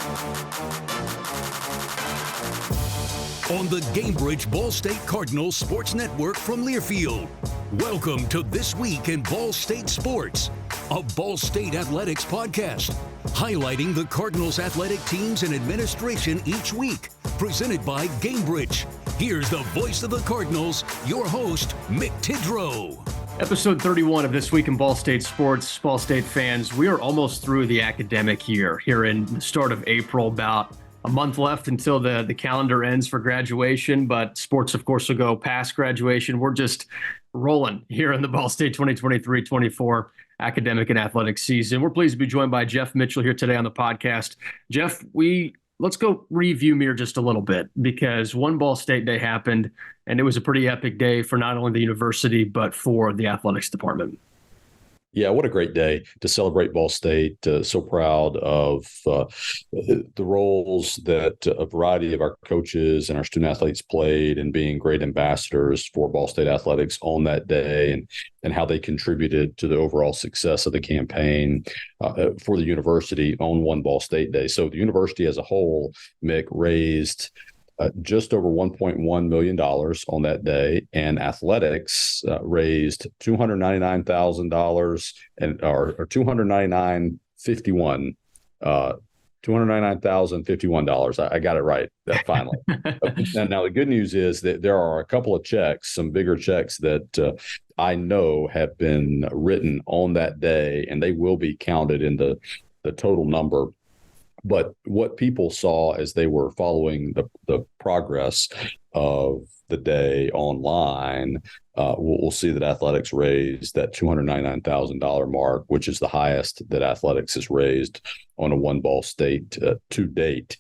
On the Gamebridge Ball State Cardinals Sports Network from Learfield. Welcome to This Week in Ball State Sports, a Ball State athletics podcast, highlighting the Cardinals athletic teams and administration each week, presented by Gamebridge. Here's the voice of the Cardinals, your host, Mick Tidrow. Episode 31 of This Week in Ball State Sports. Ball State fans, we are almost through the academic year here in the start of April, about a month left until the calendar ends for graduation, but sports, of course, will go past graduation. We're just rolling here in the Ball State 2023-24 academic and athletic season. We're pleased to be joined by Jeff Mitchell here today on the podcast. Jeff, let's go review Mir just a little bit, because one Ball State Day happened, and it was a pretty epic day for not only the university, but for the athletics department. Yeah, what a great day to celebrate Ball State. So proud of the roles that a variety of our coaches and our student athletes played in being great ambassadors for Ball State athletics on that day, and how they contributed to the overall success of the campaign for the university on one Ball State Day. So the university as a whole, Mick, raised just over $1.1 million on that day, and athletics raised $299,000 or $299,051. $299,051. I got it right finally. Now, the good news is that there are a couple of checks, some bigger checks that I know have been written on that day, and they will be counted in the total number. But what people saw as they were following the progress of the day online, we'll see that athletics raised that $299,000 mark, which is the highest that athletics has raised on a one Ball State to date.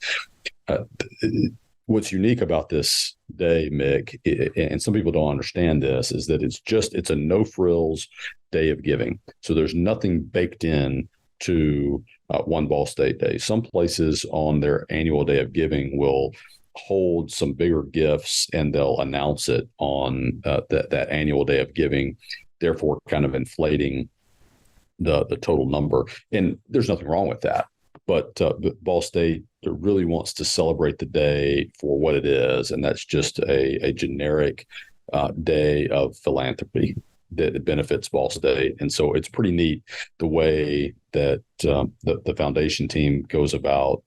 What's unique about this day, Mick, and some people don't understand this, is that it's a no frills day of giving. So there's nothing baked in to one Ball State Day. Some places on their annual day of giving will hold some bigger gifts, and they'll announce it on that annual day of giving, therefore kind of inflating the total number. And there's nothing wrong with that. But Ball State really wants to celebrate the day for what it is, and that's just a generic day of philanthropy that benefits Ball State. And so it's pretty neat the way that the foundation team goes about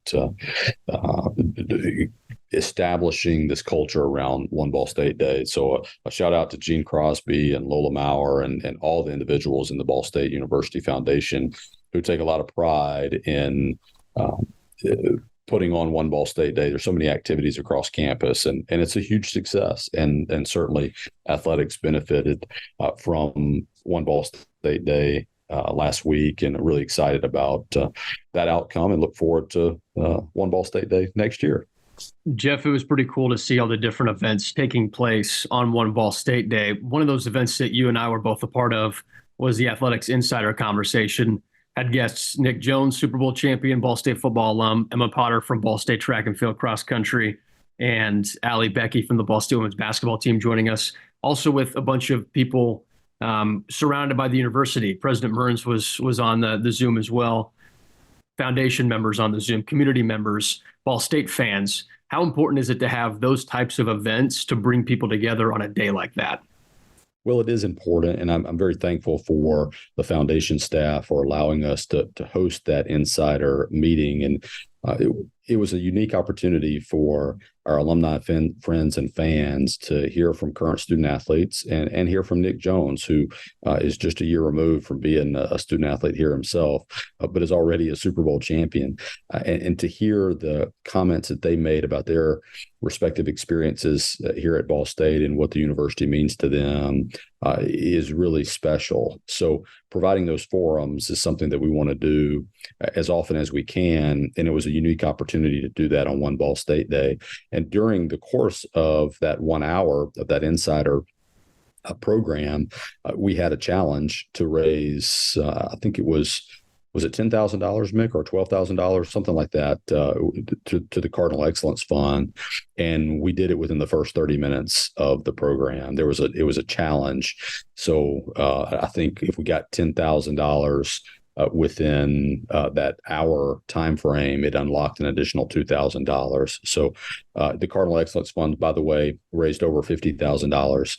establishing this culture around one Ball State Day. So a shout out to Gene Crosby and Lola Maurer and all the individuals in the Ball State University Foundation who take a lot of pride in putting on one Ball State Day. There's so many activities across campus, and it's a huge success. And certainly athletics benefited from one Ball State Day last week, and really excited about that outcome and look forward to one Ball State Day next year. Jeff, it was pretty cool to see all the different events taking place on one Ball State Day. One of those events that you and I were both a part of was the Athletics Insider Conversation. Had guests Nick Jones, Super Bowl champion, Ball State football alum, Emma Potter from Ball State track and field cross country, and Allie Becky from the Ball State women's basketball team joining us. Also with a bunch of people surrounded by the university. President Mearns was on the Zoom as well. Foundation members on the Zoom, community members, Ball State fans. How important is it to have those types of events to bring people together on a day like that? Well, it is important, and I'm very thankful for the foundation staff for allowing us to host that insider meeting. And it was a unique opportunity for our alumni friends and fans to hear from current student athletes and hear from Nick Jones, who is just a year removed from being a student athlete here himself, but is already a Super Bowl champion. And to hear the comments that they made about their respective experiences here at Ball State and what the university means to them is really special. So providing those forums is something that we want to do as often as we can. And it was a unique opportunity to do that on one Ball State Day. And during the course of that 1 hour of that insider program, we had a challenge to raise, I think it was it $10,000, Mick, or $12,000, something like that, to the Cardinal Excellence Fund. And we did it within the first 30 minutes of the program. It was a challenge. So I think if we got $10,000 within that hour time frame, it unlocked an additional $2,000. So the Cardinal Excellence Fund, by the way, raised over $50,000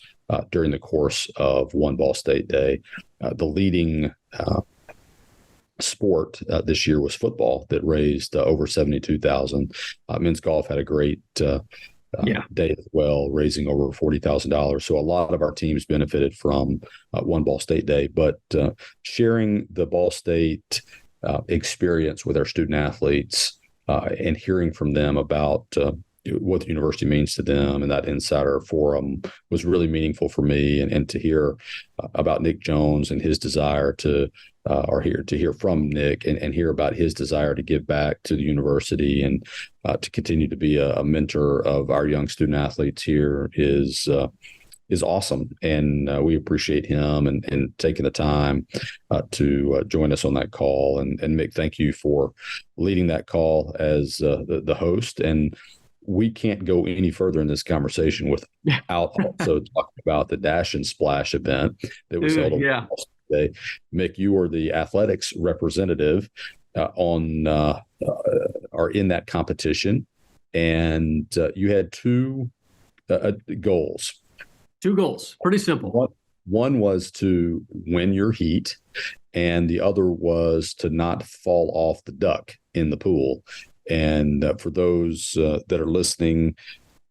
during the course of One Ball State Day. The leading sport this year was football, that raised over $72,000. Men's golf had a great day as well, raising over $40,000. So a lot of our teams benefited from One Ball State Day, but sharing the Ball State experience with our student athletes and hearing from them about what the university means to them, and that insider forum was really meaningful for me. And to hear about Nick Jones and his desire to hear from Nick and hear about his desire to give back to the university and to continue to be a mentor of our young student athletes here is awesome. And we appreciate him and taking the time to join us on that call. And Mick, thank you for leading that call as the host. And we can't go any further in this conversation without also talking about the Dash and Splash event that was held on Day. Mick, you were the athletics representative are in that competition, and you had two goals. Two goals, pretty simple. One was to win your heat, and the other was to not fall off the duck in the pool. And for those that are listening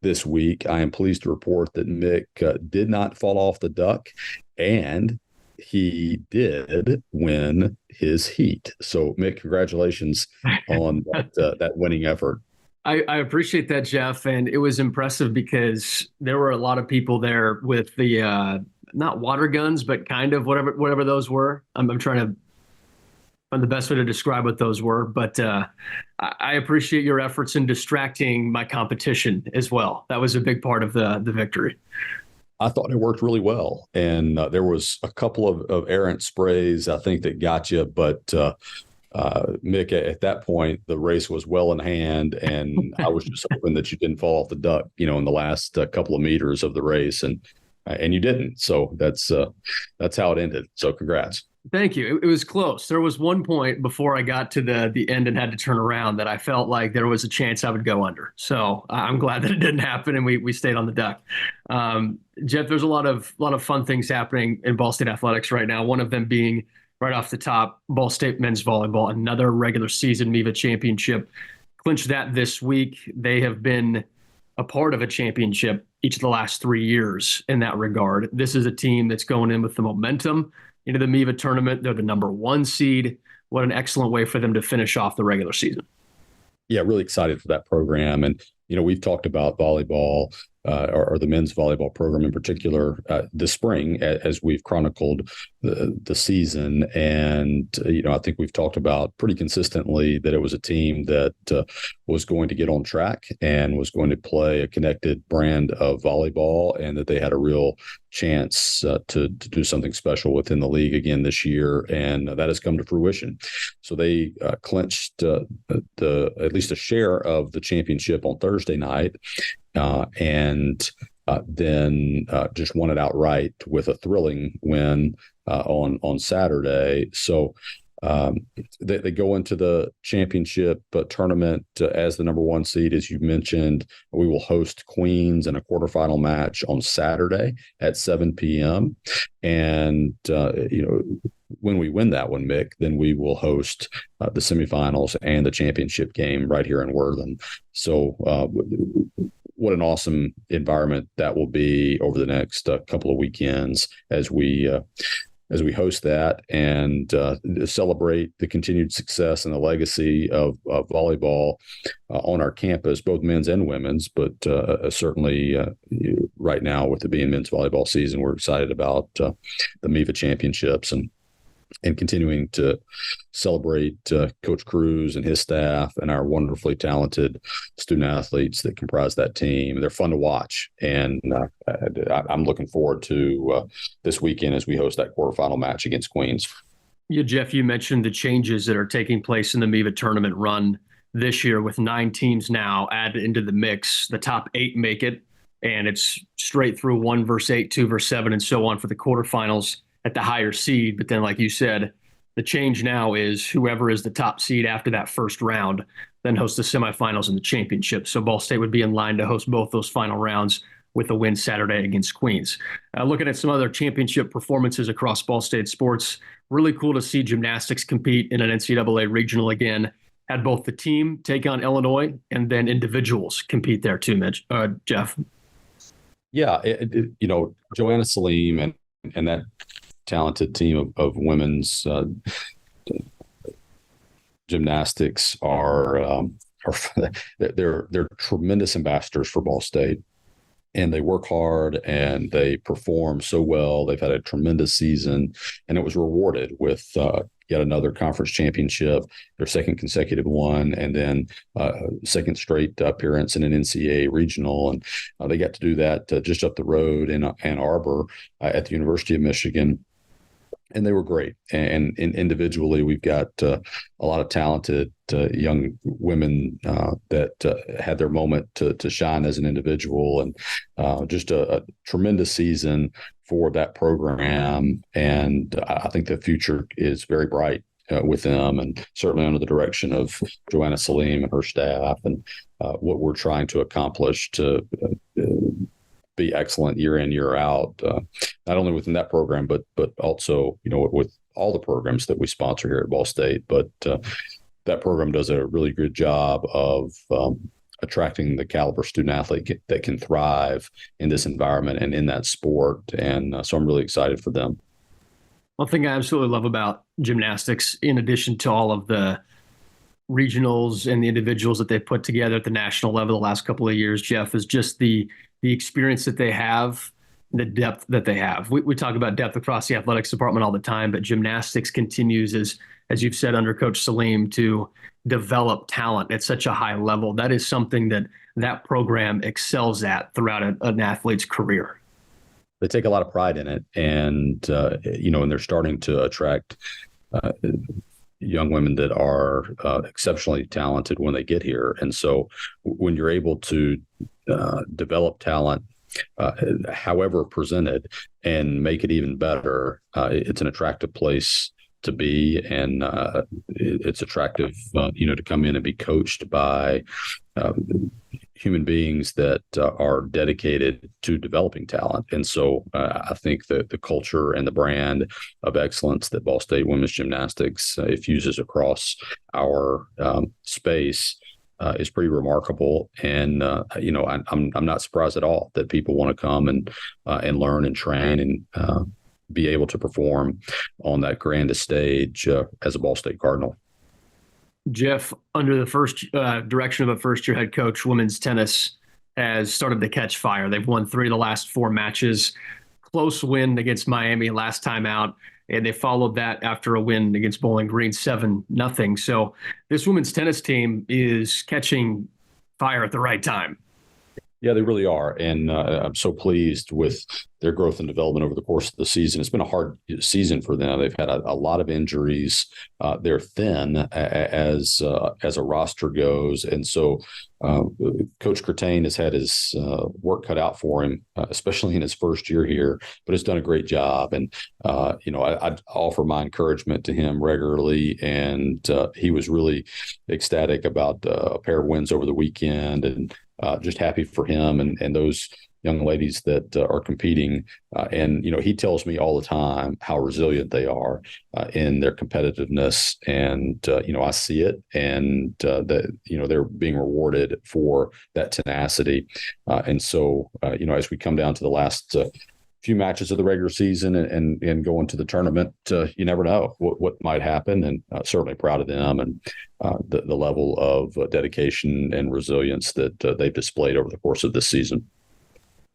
this week, I am pleased to report that Mick did not fall off the duck, and he did win his heat. So, Mick, congratulations on that winning effort. I appreciate that, Jeff. And it was impressive because there were a lot of people there with the not water guns, but kind of whatever those were. I'm trying to find the best way to describe what those were. But I appreciate your efforts in distracting my competition as well. That was a big part of the victory. I thought it worked really well. And there was a couple of errant sprays, I think, that got you. But Mick, at that point, the race was well in hand. And I was just hoping that you didn't fall off the duck, in the last couple of meters of the race. And you didn't. So that's how it ended. So congrats. Thank you. It was close. There was one point before I got to the end and had to turn around that I felt like there was a chance I would go under. So I'm glad that it didn't happen and we stayed on the duck. Jeff, there's a lot of fun things happening in Ball State athletics right now. One of them being right off the top, Ball State men's volleyball, another regular season MIVA championship. Clinched that this week. They have been a part of a championship each of the last 3 years in that regard. This is a team that's going in with the momentum into the MIVA tournament. They're the number 1 seed. What an excellent way for them to finish off the regular season. Yeah, really excited for that program. And, we've talked about volleyball or the men's volleyball program in particular this spring as we've chronicled the season. And, I think we've talked about pretty consistently that it was a team that was going to get on track and was going to play a connected brand of volleyball, and that they had a real chance to do something special within the league again this year. And that has come to fruition. So they clinched at least a share of the championship on Thursday night. And then just won it outright with a thrilling win on Saturday. So they go into the championship tournament as the number 1 seed, as you mentioned. We will host Queens in a quarterfinal match on Saturday at 7 p.m. And when we win that one, Mick, then we will host the semifinals and the championship game right here in Worthing. So what an awesome environment that will be over the next couple of weekends as we host that and celebrate the continued success and the legacy of volleyball on our campus, both men's and women's. But certainly right now, with it being men's volleyball season, we're excited about the MIVA championships and continuing to celebrate Coach Cruz and his staff and our wonderfully talented student athletes that comprise that team. They're fun to watch, and I'm looking forward to this weekend as we host that quarterfinal match against Queens. Yeah, Jeff, you mentioned the changes that are taking place in the MIVA tournament run this year with 9 teams now added into the mix. The top 8 make it, and it's straight through 1 versus 8, 2 versus 7, and so on for the quarterfinals at the higher seed. But then, like you said, The change now is whoever is the top seed after that first round then hosts the semifinals and the championship. So Ball State would be in line to host both those final rounds with a win Saturday against Queens. Looking at some other championship performances across Ball State sports, really cool to see gymnastics compete in an NCAA regional again. Had both the team take on Illinois and then individuals compete there too, Jeff. Yeah, Joanna Salim and that talented team of women's gymnastics are they're tremendous ambassadors for Ball State. And they work hard and they perform so well. They've had a tremendous season, and it was rewarded with yet another conference championship, their second consecutive one, and then second straight appearance in an NCAA regional. And they got to do that just up the road in Ann Arbor at the University of Michigan. And they were great. And individually, we've got a lot of talented young women that had their moment to shine as an individual, and just a tremendous season for that program. And I think the future is very bright with them, and certainly under the direction of Joanna Salim and her staff, and what we're trying to accomplish to be excellent year in, year out, not only within that program, but also, with all the programs that we sponsor here at Ball State. But that program does a really good job of attracting the caliber student athlete that can thrive in this environment and in that sport. And so I'm really excited for them. One thing I absolutely love about gymnastics, in addition to all of the regionals and the individuals that they've put together at the national level the last couple of years, Jeff, is just the experience that they have, the depth that they have. We talk about depth across the athletics department all the time, but gymnastics continues, as you've said, under Coach Salim, to develop talent at such a high level. That is something that program excels at throughout an athlete's career. They take a lot of pride in it, and and they're starting to attract young women that are exceptionally talented when they get here. And so when you're able to develop talent, however presented, and make it even better, it's an attractive place to be, and it's attractive, to come in and be coached by human beings that are dedicated to developing talent. And so I think that the culture and the brand of excellence that Ball State women's gymnastics infuses across our space is pretty remarkable. And I'm not surprised at all that people want to come and learn and train and be able to perform on that grandest stage as a Ball State Cardinal. Jeff, under the first direction of a first-year head coach, women's tennis has started to catch fire. They've won 3 of the last 4 matches. Close win against Miami last time out, and they followed that after a win against Bowling Green 7-0. So this women's tennis team is catching fire at the right time. Yeah, they really are. And I'm so pleased with their growth and development over the course of the season. It's been a hard season for them. They've had a lot of injuries. They're thin as a roster goes. And so Coach Keionté has had his work cut out for him, especially in his first year here, but has done a great job. And, I offer my encouragement to him regularly. And he was really ecstatic about a pair of wins over the weekend, and just happy for him and those young ladies that are competing. And he tells me all the time how resilient they are in their competitiveness. And, I see it, and that, they're being rewarded for that tenacity. And so, as we come down to the last few matches of the regular season and go into the tournament, you never know what might happen. And certainly proud of them and the level of dedication and resilience that they've displayed over the course of this season.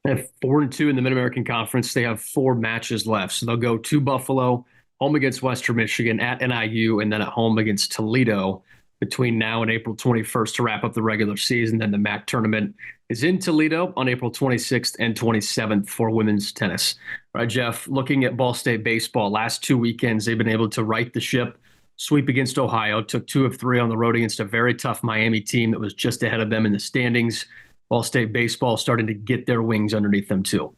They have 4-2 in the Mid-American Conference. They have 4 matches left. So they'll go to Buffalo, home against Western Michigan, at NIU, and then at home against Toledo between now and April 21st to wrap up the regular season. Then the MAC tournament is in Toledo on April 26th and 27th for women's tennis. All right, Jeff, looking at Ball State baseball, last 2 weekends, they've been able to right the ship, sweep against Ohio, took 2 of 3 on the road against a very tough Miami team that was just ahead of them in the standings. Ball State baseball starting to get their wings underneath them too.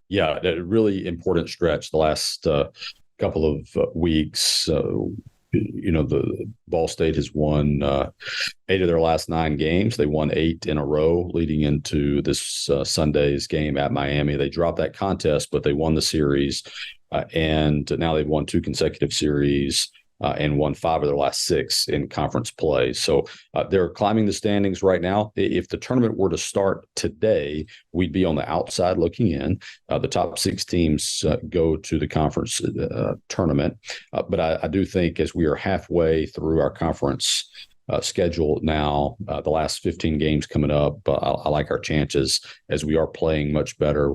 Yeah, a really important stretch the last couple of weeks. The Ball State has won 8 of their last 9 games. They won 8 in a row leading into this Sunday's game at Miami. They dropped that contest, but they won the series, and now they've won 2 consecutive series and won 5 of their last 6 in conference play. So they're climbing the standings right now. If the tournament were to start today, we'd be on the outside looking in. The top 6 teams go to the conference tournament. But I do think as we are halfway through our conference schedule now, the last 15 games coming up, I like our chances as we are playing much better.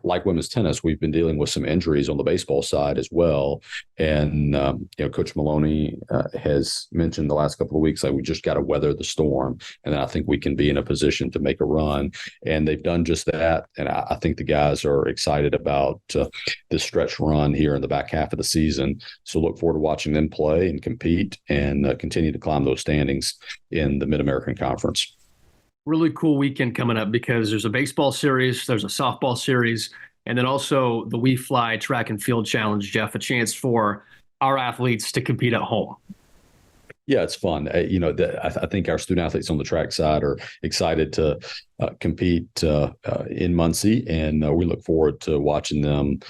Like women's tennis, we've been dealing with some injuries on the baseball side as well. And, Coach Maloney has mentioned the last couple of weeks, we just got to weather the storm. And then I think we can be in a position to make a run. And they've done just that. And I think the guys are excited about this stretch run here in the back half of the season. So look forward to watching them play and compete and continue to climb those standings in the Mid-American Conference. Really cool weekend coming up because there's a baseball series, there's a softball series, and then also the We Fly Track and Field Challenge, Jeff, a chance for our athletes to compete at home. Yeah, it's fun. I think our student athletes on the track side are excited to compete in Muncie, and we look forward to watching them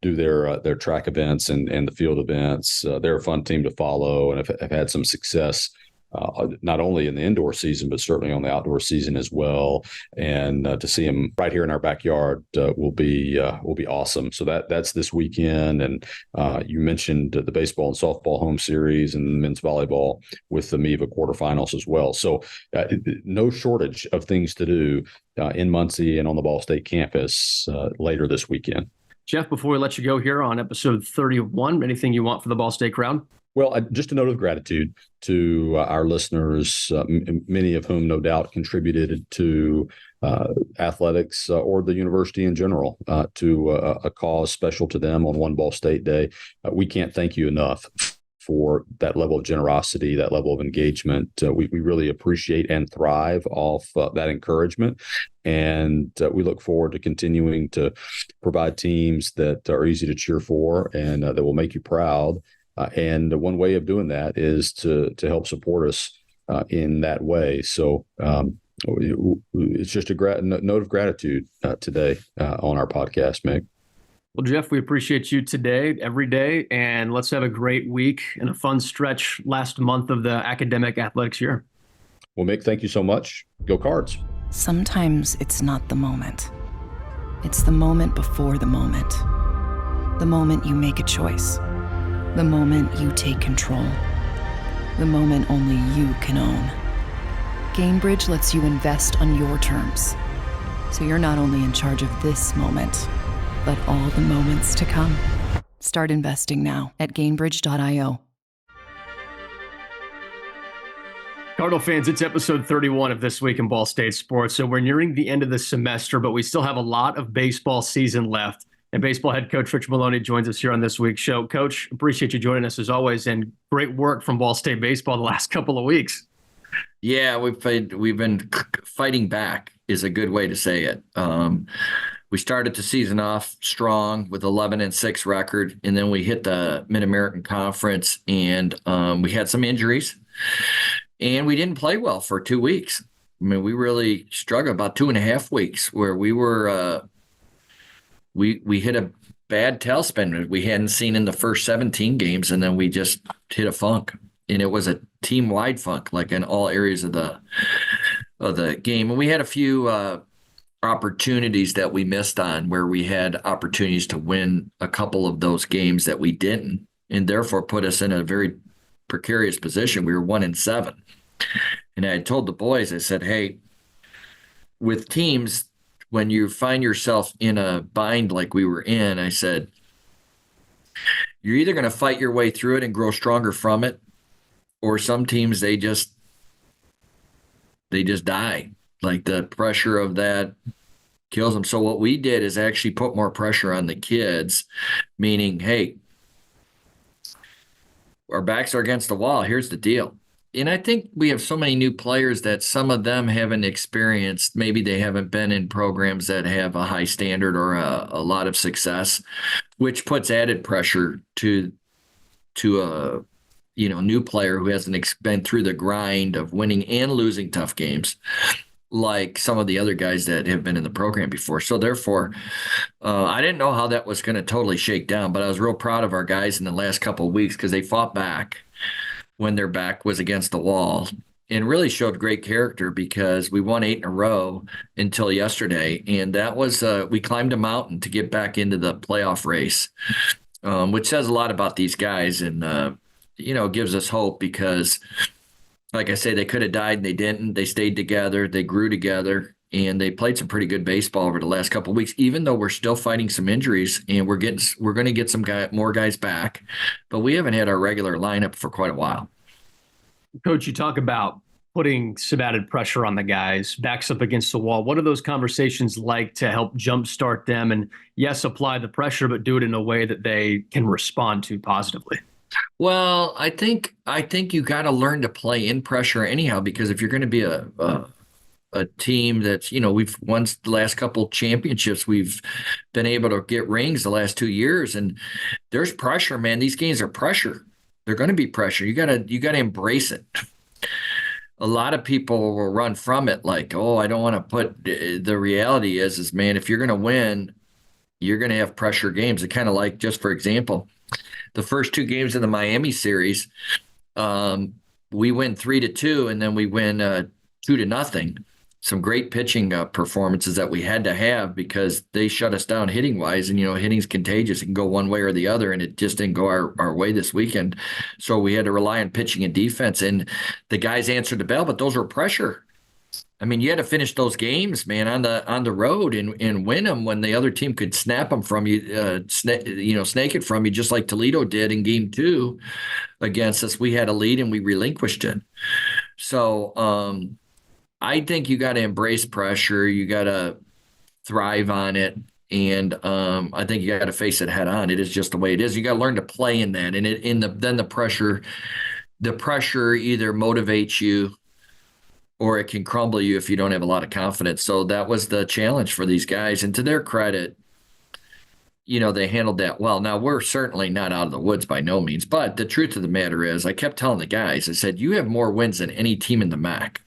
do their track events and the field events. They're a fun team to follow and have had some success not only in the indoor season, but certainly on the outdoor season as well. And to see them right here in our backyard will be awesome. So that's this weekend. And you mentioned the baseball and softball home series and the men's volleyball with the MIVA quarterfinals as well. So no shortage of things to do in Muncie and on the Ball State campus later this weekend. Jeff, before we let you go here on episode 31, anything you want for the Ball State crowd? Well, just a note of gratitude to our listeners, many of whom no doubt contributed to athletics or the university in general to a cause special to them on One Ball State Day. We can't thank you enough for that level of generosity, that level of engagement. We really appreciate and thrive off that encouragement. And we look forward to continuing to provide teams that are easy to cheer for and that will make you proud. And one way of doing that is to help support us in that way. So it's just a note of gratitude today on our podcast, Mick. Well, Jeff, we appreciate you today, every day, and let's have a great week and a fun stretch last month of the academic athletics year. Well, Mick, thank you so much. Go Cards. Sometimes it's not the moment. It's the moment before the moment. The moment you make a choice. The moment you take control. The moment only you can own. Gainbridge lets you invest on your terms. So you're not only in charge of this moment, but all the moments to come. Start investing now at Gainbridge.io. Cardinal fans, it's episode 31 of This Week in Ball State Sports. So we're nearing the end of the semester, but we still have a lot of baseball season left. And baseball head coach Rich Maloney joins us here on this week's show. Coach, appreciate you joining us as always, and great work from Ball State baseball the last couple of weeks. Yeah, we've been fighting back is a good way to say it. We started the season off strong with 11-6 record, and then we hit the Mid-American Conference, and we had some injuries, and we didn't play well for 2 weeks. I mean, we really struggled about 2.5 weeks where we were we hit a bad tailspin we hadn't seen in the first 17 games, and then we just hit a funk, and it was a team-wide funk, like in all areas of the game. And we had a few opportunities that we missed on where we had opportunities to win a couple of those games that we didn't, and therefore put us in a very precarious position. We were 1-7. And I told the boys, I said, hey, with teams, when you find yourself in a bind like we were in, I said, you're either going to fight your way through it and grow stronger from it, or some teams, they just die. Like the pressure of that kills them. So what we did is actually put more pressure on the kids, meaning, hey, our backs are against the wall. Here's the deal. And I think we have so many new players that some of them haven't experienced. Maybe they haven't been in programs that have a high standard or a lot of success, which puts added pressure to a new player who hasn't been through the grind of winning and losing tough games, like some of the other guys that have been in the program before. So therefore, I didn't know how that was going to totally shake down, but I was real proud of our guys in the last couple of weeks because they fought back when their back was against the wall and really showed great character because we won 8 in a row until yesterday. And that was, we climbed a mountain to get back into the playoff race, which says a lot about these guys and, gives us hope because, like I say, they could have died and they didn't. They stayed together. They grew together. And they played some pretty good baseball over the last couple of weeks, even though we're still fighting some injuries and we're going to get more guys back, but we haven't had our regular lineup for quite a while. Coach, you talk about putting some added pressure on the guys, backs up against the wall. What are those conversations like to help jumpstart them and, yes, apply the pressure, but do it in a way that they can respond to positively? Well, I think you got to learn to play in pressure anyhow, because if you're going to be a team that's, we've won the last couple championships. We've been able to get rings the last 2 years, and there's pressure, man. These games are pressure. They're going to be pressure. You gotta embrace it. A lot of people will run from it like, oh, I don't want to put. The reality is, man, if you're going to win, you're going to have pressure games. It kind of like, just for example, the first 2 games in the Miami series, we win 3-2, and then we win 2-0. Some great pitching performances that we had to have because they shut us down hitting wise, and hitting's contagious. It can go one way or the other, and it just didn't go our way this weekend. So we had to rely on pitching and defense, and the guys answered the bell, but those were pressure. I mean, you had to finish those games, man, on the road and win them when the other team could snap them from you, snake it from you, just like Toledo did in game 2 against us. We had a lead and we relinquished it. So, I think you got to embrace pressure. You got to thrive on it. And I think you got to face it head on. It is just the way it is. You got to learn to play in that. And then the pressure either motivates you or it can crumble you if you don't have a lot of confidence. So that was the challenge for these guys. And to their credit, they handled that well. Now, we're certainly not out of the woods by no means. But the truth of the matter is, I kept telling the guys, I said, you have more wins than any team in the MAC.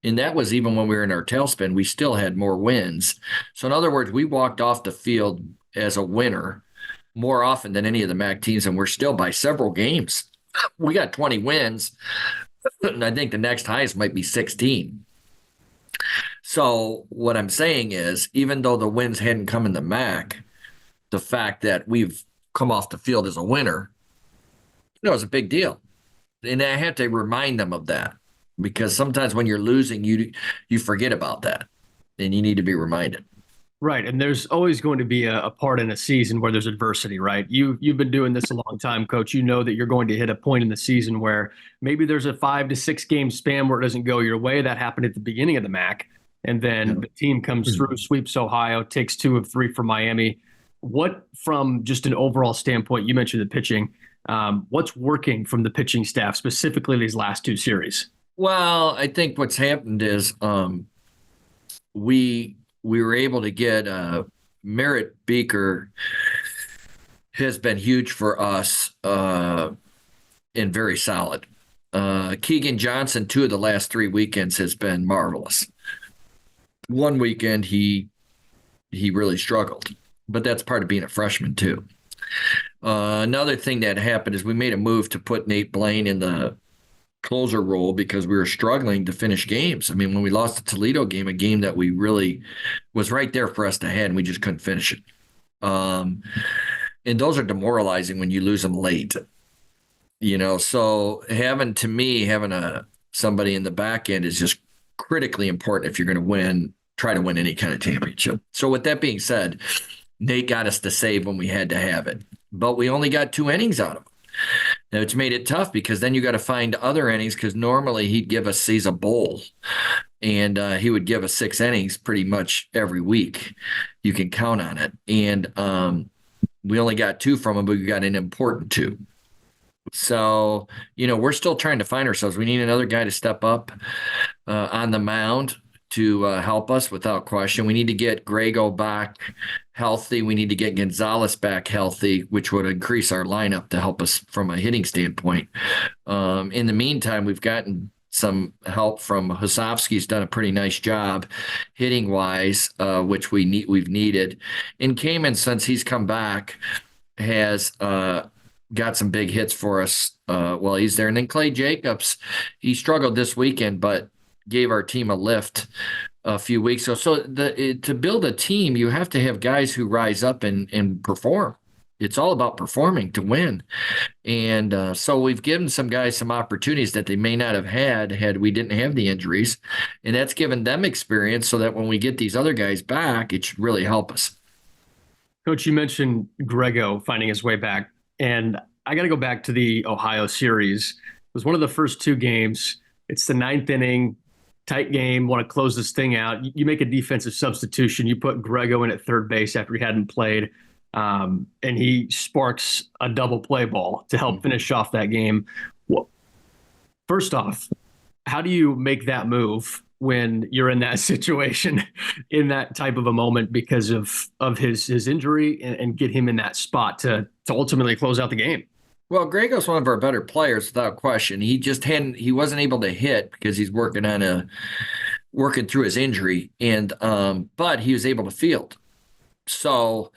And that was even when we were in our tailspin, we still had more wins. So in other words, we walked off the field as a winner more often than any of the MAC teams, and we're still by several games. We got 20 wins, and I think the next highest might be 16. So what I'm saying is, even though the wins hadn't come in the MAC, the fact that we've come off the field as a winner, is a big deal. And I have to remind them of that. Because sometimes when you're losing, you forget about that, and you need to be reminded. Right, and there's always going to be a part in a season where there's adversity, right? You've been doing this a long time, Coach. You know that you're going to hit a point in the season where maybe there's a 5 to 6 game span where it doesn't go your way. That happened at the beginning of the MAC, and then the team comes through, sweeps Ohio, takes 2 of 3 from Miami. What, from just an overall standpoint, you mentioned the pitching. What's working from the pitching staff, specifically these last 2 series? Well, I think what's happened is we were able to get Merritt Beaker has been huge for us and very solid. Keegan Johnson, 2 of the last 3 weekends, has been marvelous. One weekend he really struggled, but that's part of being a freshman too. Another thing that happened is we made a move to put Nate Blaine in the closer role because we were struggling to finish games. I mean, when we lost the Toledo game, a game that we really was right there for us to head, and we just couldn't finish it. And those are demoralizing when you lose them late. So having somebody in the back end is just critically important if you're going to try to win any kind of championship. So with that being said, Nate got us the save when we had to have it, but we only got 2 innings out of him. Now, it's made it tough because then you got to find other innings, because normally he's a bull, and he would give us 6 innings pretty much every week. You can count on it. And we only got 2 from him, but we got an important 2. So, we're still trying to find ourselves. We need another guy to step up on the mound to help us without question. We need to get Grego back healthy. We need to get Gonzalez back healthy, which would increase our lineup to help us from a hitting standpoint. In the meantime, we've gotten some help from Hosofsky's done a pretty nice job hitting wise, which we've needed. And Kamen, since he's come back, has got some big hits for us while he's there. And then Clay Jacobs, he struggled this weekend, but gave our team a lift a few weeks ago. So to build a team, you have to have guys who rise up and perform. It's all about performing to win. And so we've given some guys some opportunities that they may not have had we didn't have the injuries. And that's given them experience so that when we get these other guys back, it should really help us. Coach, you mentioned Grego finding his way back. And I got to go back to the Ohio series. It was one of the first two games. It's the ninth inning, tight game, want to close this thing out. You make a defensive substitution. You put Grego in at third base after he hadn't played. And he sparks a double play ball to help finish off that game. Well, first off, how do you make that move when you're in that situation, in that type of a moment because of his injury and get him in that spot to ultimately close out the game? Well, Grego's one of our better players without question. He wasn't able to hit because he's working through his injury, and but he was able to field. So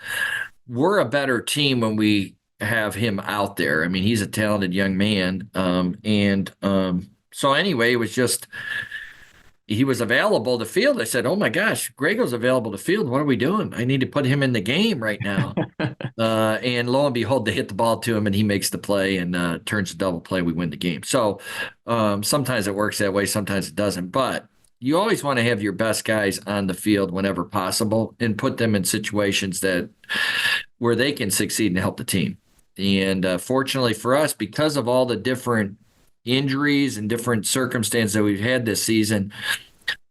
we're a better team when we have him out there. I mean, he's a talented young man. So anyway, it was just, he was available to field. I said, oh my gosh, Grego's available to field. What are we doing? I need to put him in the game right now. And lo and behold, they hit the ball to him and he makes the play and turns the double play. We win the game. So sometimes it works that way. Sometimes it doesn't. But you always want to have your best guys on the field whenever possible and put them in situations where they can succeed and help the team. And fortunately for us, because of all the different injuries and different circumstances that we've had this season,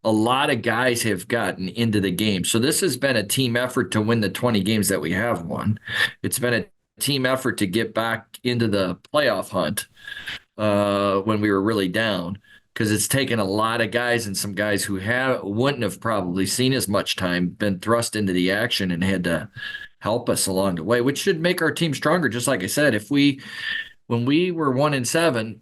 a lot of guys have gotten into the game. So this has been a team effort to win the 20 games that we have won. It's been a team effort to get back into the playoff hunt when we were really down, because it's taken a lot of guys and some guys who wouldn't have probably seen as much time, been thrust into the action and had to help us along the way, which should make our team stronger. Just like I said, when we were 1-7,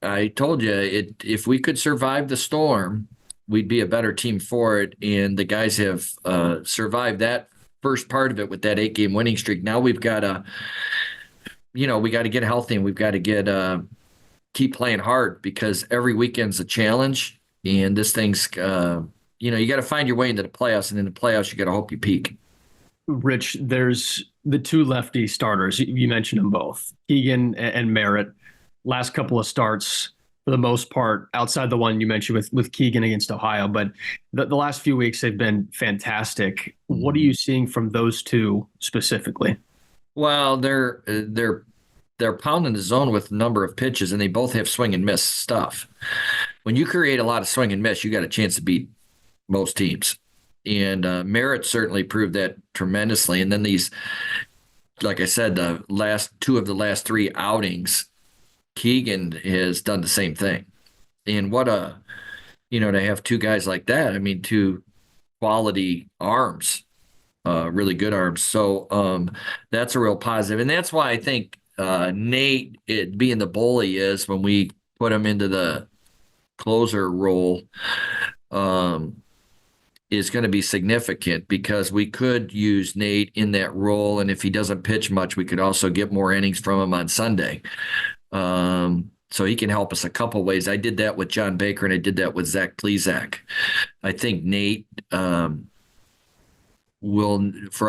I told you if we could survive the storm, we'd be a better team for it. And the guys have survived that first part of it with that 8-game winning streak. Now we've got to, we got to get healthy and we've got to keep playing hard, because every weekend's a challenge. And this thing's, you got to find your way into the playoffs, and in the playoffs, you got to hope you peak. Rich, there's the two lefty starters. You mentioned them both, Keegan and Merritt. Last couple of starts, for the most part, outside the one you mentioned with Keegan against Ohio, but the last few weeks they've been fantastic. What are you seeing from those two specifically? Well, they're pounding the zone with a number of pitches, and they both have swing and miss stuff. When you create a lot of swing and miss, you got a chance to beat most teams. And Merritt certainly proved that tremendously. And then these, like I said, the last two of the last three outings, Keegan has done the same thing. And what to have two guys like that, I mean, two quality arms, really good arms. So that's a real positive. And that's why I think Nate, being the bully, is when we put him into the closer role, is going to be significant, because we could use Nate in that role. And if he doesn't pitch much, we could also get more innings from him on Sunday. So he can help us a couple ways. I did that with John Baker, and I did that with Zach Plezak. I think Nate for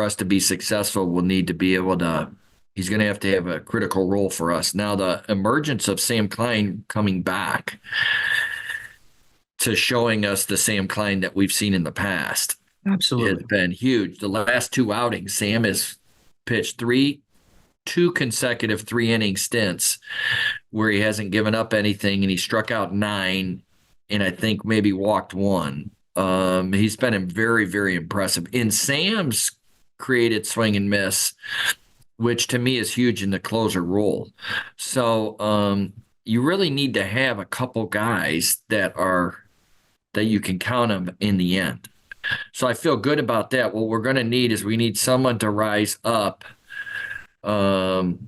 us to be successful, will need to be able to, he's going to have a critical role for us. Now, the emergence of Sam Klein coming back to showing us the Sam Klein that we've seen in the past, absolutely, has been huge. The last two outings, Sam has pitched two consecutive 3-inning stints where he hasn't given up anything, and he struck out 9 and I think maybe walked 1. He's been very, very impressive. In Sam's created swing and miss, which to me is huge in the closer role. So you really need to have a couple guys that you can count them in the end. So I feel good about that. What we're going to need is we need someone to rise up and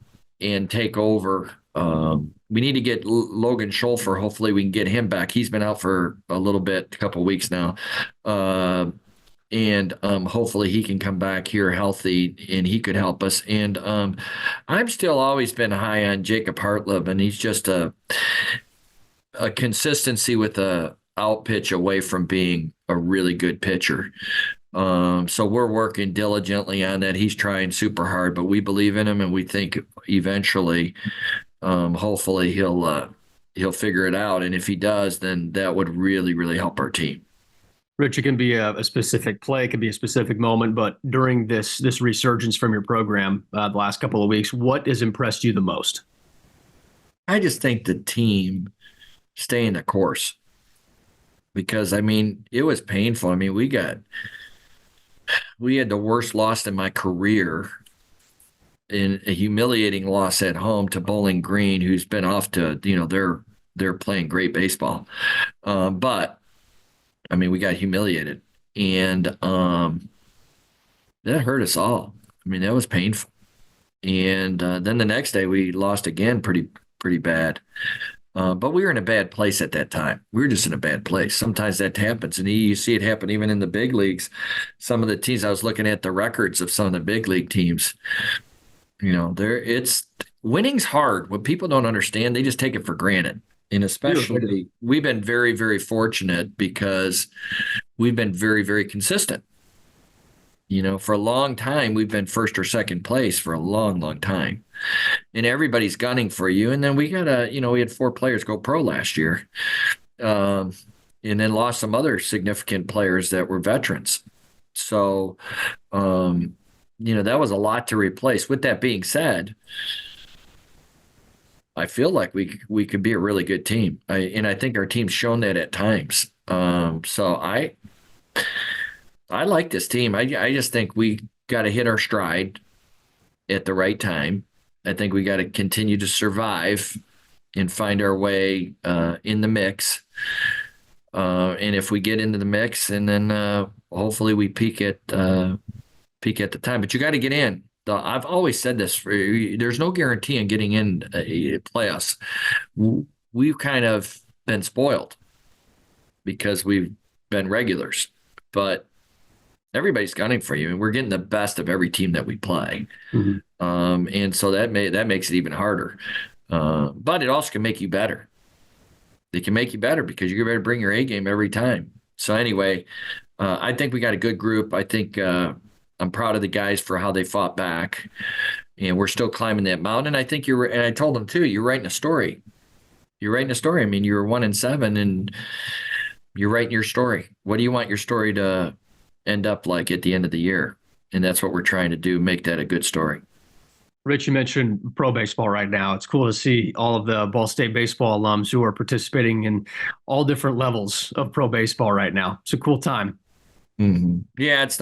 take over. We need to get Logan Scholfer. Hopefully we can get him back. He's been out for a little bit, a couple of weeks now. And hopefully he can come back here healthy and he could help us. And I'm still always been high on Jacob Hartleb, and he's just a consistency with a out pitch away from being a really good pitcher. So we're working diligently on that. He's trying super hard, but we believe in him, and we think eventually, hopefully he'll figure it out. And if he does, then that would really, really help our team. Rich, it can be a specific play, it can be a specific moment, but during this resurgence from your program the last couple of weeks, what has impressed you the most? I just think the team staying the course, because, I mean, it was painful. I mean, we had the worst loss in my career, in a humiliating loss at home to Bowling Green, who's been off to, they're playing great baseball. But I mean, we got humiliated, and that hurt us all. I mean, that was painful. And then the next day we lost again pretty bad. But we were in a bad place at that time. We were just in a bad place. Sometimes that happens, and you see it happen even in the big leagues. Some of the teams, I was looking at the records of some of the big league teams. Winning's hard. What people don't understand, they just take it for granted. And especially, we've been very, very fortunate because we've been very, very consistent. For a long time, we've been first or second place for a long, long time. And everybody's gunning for you. And then we had 4 players go pro last year. And then lost some other significant players that were veterans. So, that was a lot to replace. With that being said, I feel like we could be a really good team. I think our team's shown that at times. So I like this team. I just think we got to hit our stride at the right time. I think we got to continue to survive and find our way in the mix. And if we get into the mix, and then hopefully we peak at the time. But you got to get in. I've always said this: there's no guarantee in getting in playoffs. We've kind of been spoiled because we've been regulars, but everybody's gunning for you, and we're getting the best of every team that we play. Mm-hmm. And so that makes it even harder. But it also can make you better. It can make you better because you're going to bring your A game every time. So anyway, I think we got a good group. I think I'm proud of the guys for how they fought back, and we're still climbing that mountain. And I think and I told them too, you're writing a story. I mean, you were 1-7, and you're writing your story. What do you want your story to end up like at the end of the year? And that's what we're trying to do, make that a good story. Rich, you mentioned pro baseball right now. It's cool to see all of the Ball State baseball alums who are participating in all different levels of pro baseball right now. It's a cool time. Mm-hmm. Yeah, it's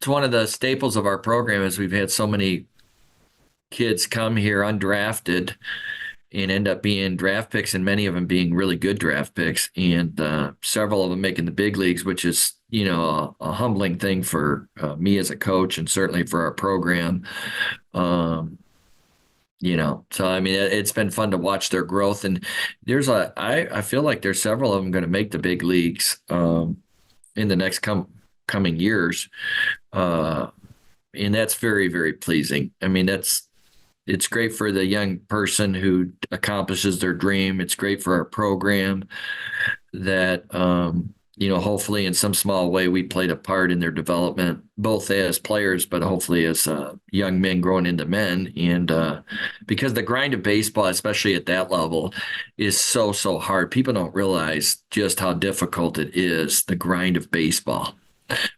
one of the staples of our program is we've had so many kids come here undrafted and end up being draft picks, and many of them being really good draft picks, and several of them making the big leagues, which is, a humbling thing for me as a coach, and certainly for our program. So I mean, it's been fun to watch their growth, and I feel like there's several of them going to make the big leagues in the next coming years. And that's very, very pleasing. I mean, it's great for the young person who accomplishes their dream. It's great for our program that, hopefully in some small way we played a part in their development, both as players, but hopefully as young men growing into men. And because the grind of baseball, especially at that level, is so, so hard. People don't realize just how difficult it is, the grind of baseball.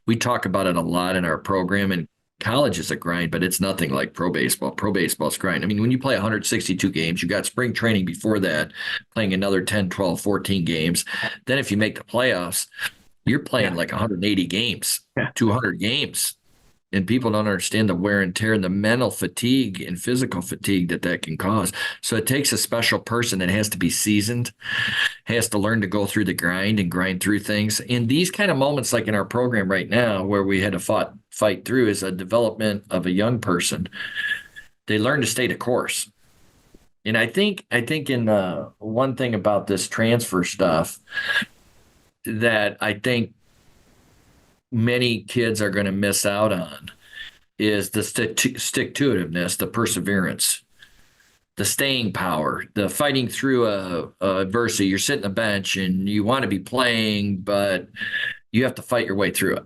We talk about it a lot in our program, and college is a grind, but it's nothing like pro baseball. Pro baseball's grind. I mean, when you play 162 games, you got spring training before that, playing another 10, 12, 14 games. Then if you make the playoffs, you're playing like 180 games, 200 games. And people don't understand the wear and tear and the mental fatigue and physical fatigue that can cause. So it takes a special person that has to be seasoned, has to learn to go through the grind and grind through things. And these kind of moments, like in our program right now, where we had to fight through, is a development of a young person. They learn to stay the course. And I think in one thing about this transfer stuff that I think many kids are going to miss out on is the stick-to-itiveness, the perseverance, the staying power, the fighting through a adversity. You're sitting on the bench and you want to be playing, but you have to fight your way through it.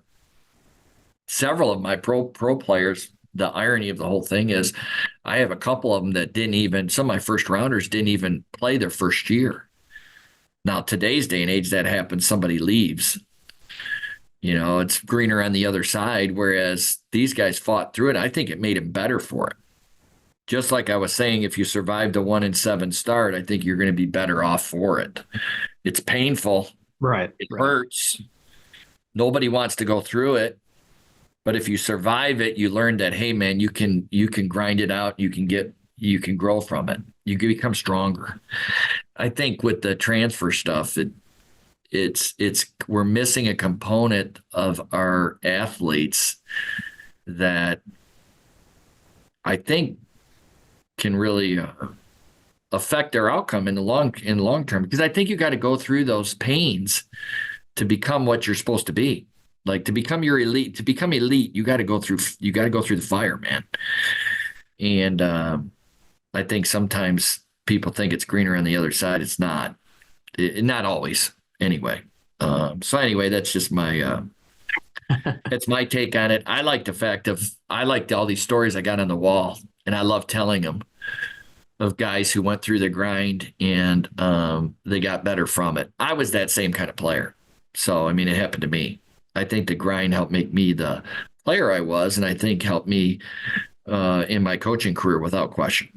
Several of my pro players, the irony of the whole thing is I have a couple of them that some of my first rounders didn't even play their first year. Now, today's day and age, that happens, somebody leaves. It's greener on the other side, whereas these guys fought through it. I think it made him better for it. Just like I was saying, if you survived a 1-7 start, I think you're going to be better off for it. It's painful. Right. It hurts. Nobody wants to go through it. But if you survive it, you learn that, hey, man, you can grind it out. You can grow from it. You can become stronger. I think with the transfer stuff, we're missing a component of our athletes that I think can really affect their outcome in the long term. Because I think you got to go through those pains to become what you're supposed to be. Like to become elite, you got to go through the fire, man. And I think sometimes people think it's greener on the other side. It's not. Not always. Anyway, that's just my that's my take on it. I like I liked all these stories I got on the wall, and I love telling them of guys who went through the grind and they got better from it. I was that same kind of player, so I mean, it happened to me. I think the grind helped make me the player I was, and I think helped me in my coaching career without question.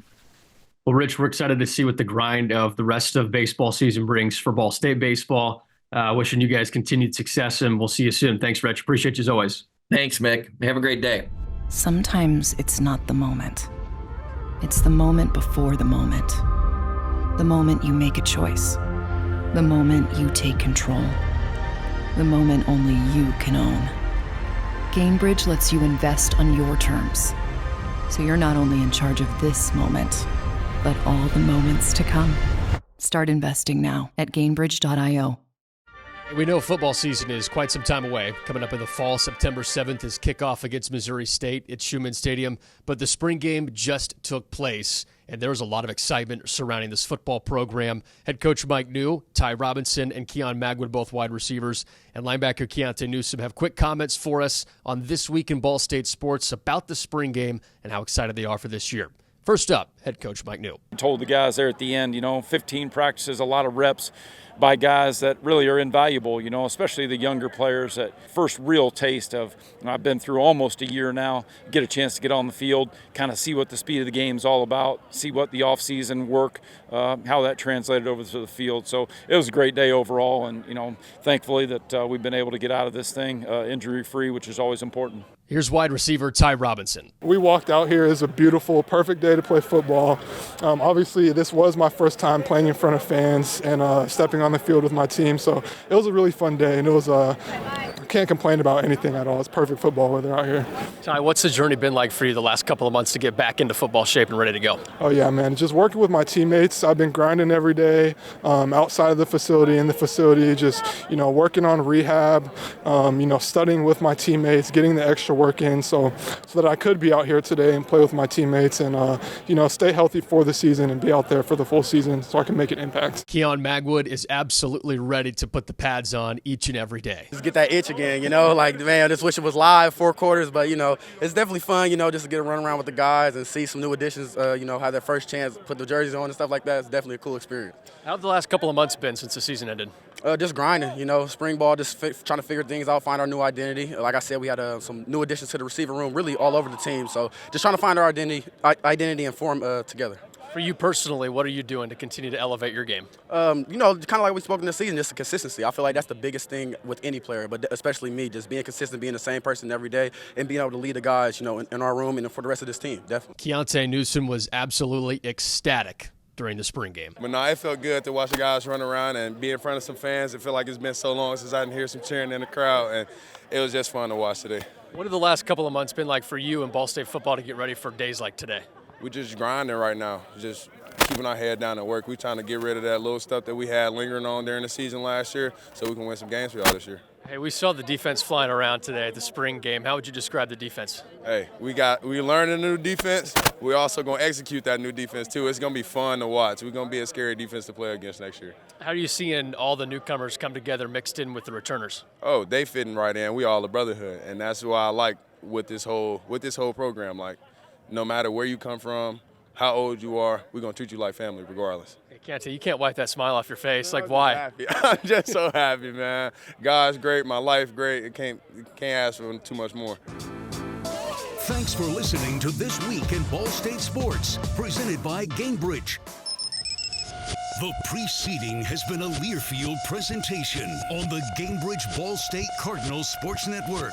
Well, Rich, we're excited to see what the grind of the rest of baseball season brings for Ball State baseball. Wishing you guys continued success, and we'll see you soon. Thanks, Rich. Appreciate you as always. Thanks, Mick. Have a great day. Sometimes it's not the moment. It's the moment before the moment. The moment you make a choice. The moment you take control. The moment only you can own. Gainbridge lets you invest on your terms. So you're not only in charge of this moment, but all the moments to come. Start investing now at Gainbridge.io. We know football season is quite some time away. Coming up in the fall, September 7th is kickoff against Missouri State at Schumann Stadium. But the spring game just took place, and there was a lot of excitement surrounding this football program. Head coach Mike New, Ty Robinson, and Qian Magwood, both wide receivers, and linebacker Keionté Newson have quick comments for us on This Week in Ball State Sports about the spring game and how excited they are for this year. First up, head coach Mike New. I told the guys there at the end, 15 practices, a lot of reps by guys that really are invaluable, especially the younger players. That first real taste of, I've been through almost a year now, get a chance to get on the field, kind of see what the speed of the game is all about, see what the off-season work, how that translated over to the field. So it was a great day overall, and, thankfully that we've been able to get out of this thing injury-free, which is always important. Here's wide receiver Ty Robinson. We walked out here. It's a beautiful, perfect day to play football. Obviously, this was my first time playing in front of fans and stepping on the field with my team. So it was a really fun day, and it was I can't complain about anything at all. It's perfect football weather out here. Ty, what's the journey been like for you the last couple of months to get back into football shape and ready to go? Oh, yeah, man. Just working with my teammates. I've been grinding every day outside of the facility, in the facility, just, working on rehab, studying with my teammates, getting the extra work in so that I could be out here today and play with my teammates and, stay healthy for the season and be out there for the full season so I can make an impact. Qian Magwood is absolutely ready to put the pads on each and every day. Just get that itch again, man, I just wish it was live 4 quarters, but, it's definitely fun, just to get a run around with the guys and see some new additions, have their first chance, put the jerseys on and stuff like that. It's definitely a cool experience. How have the last couple of months been since the season ended? Just grinding, spring ball, just trying to figure things out, find our new identity. Like I said, we had some new additions to the receiver room, really all over the team. So just trying to find our identity and form together. For you personally, what are you doing to continue to elevate your game? Kind of like we spoke in the season, just the consistency. I feel like that's the biggest thing with any player, but especially me, just being consistent, being the same person every day, and being able to lead the guys, in our room and for the rest of this team, definitely. Keionté Newson was absolutely ecstatic during the spring game. But no, it felt good to watch the guys run around and be in front of some fans. It felt like it's been so long since I didn't hear some cheering in the crowd, and it was just fun to watch today. What have the last couple of months been like for you and Ball State football to get ready for days like today? We're just grinding right now, just keeping our head down at work. We're trying to get rid of that little stuff that we had lingering on during the season last year so we can win some games for y'all this year. Hey, we saw the defense flying around today at the spring game. How would you describe the defense? Hey, we learned a new defense. We're also going to execute that new defense, too. It's going to be fun to watch. We're going to be a scary defense to play against next year. How are you seeing all the newcomers come together mixed in with the returners? Oh, they fitting right in. We all a brotherhood, and that's what I like with this whole program. Like, no matter where you come from, how old you are, we're going to treat you like family regardless. Hey, Keionté, you can't wipe that smile off your face. Like, why? I'm just so happy, man. God's great, my life great. It can't ask for too much more. Thanks for listening to This Week in Ball State Sports, presented by Gamebridge. The preceding has been a Learfield presentation on the Gamebridge Ball State Cardinals Sports Network.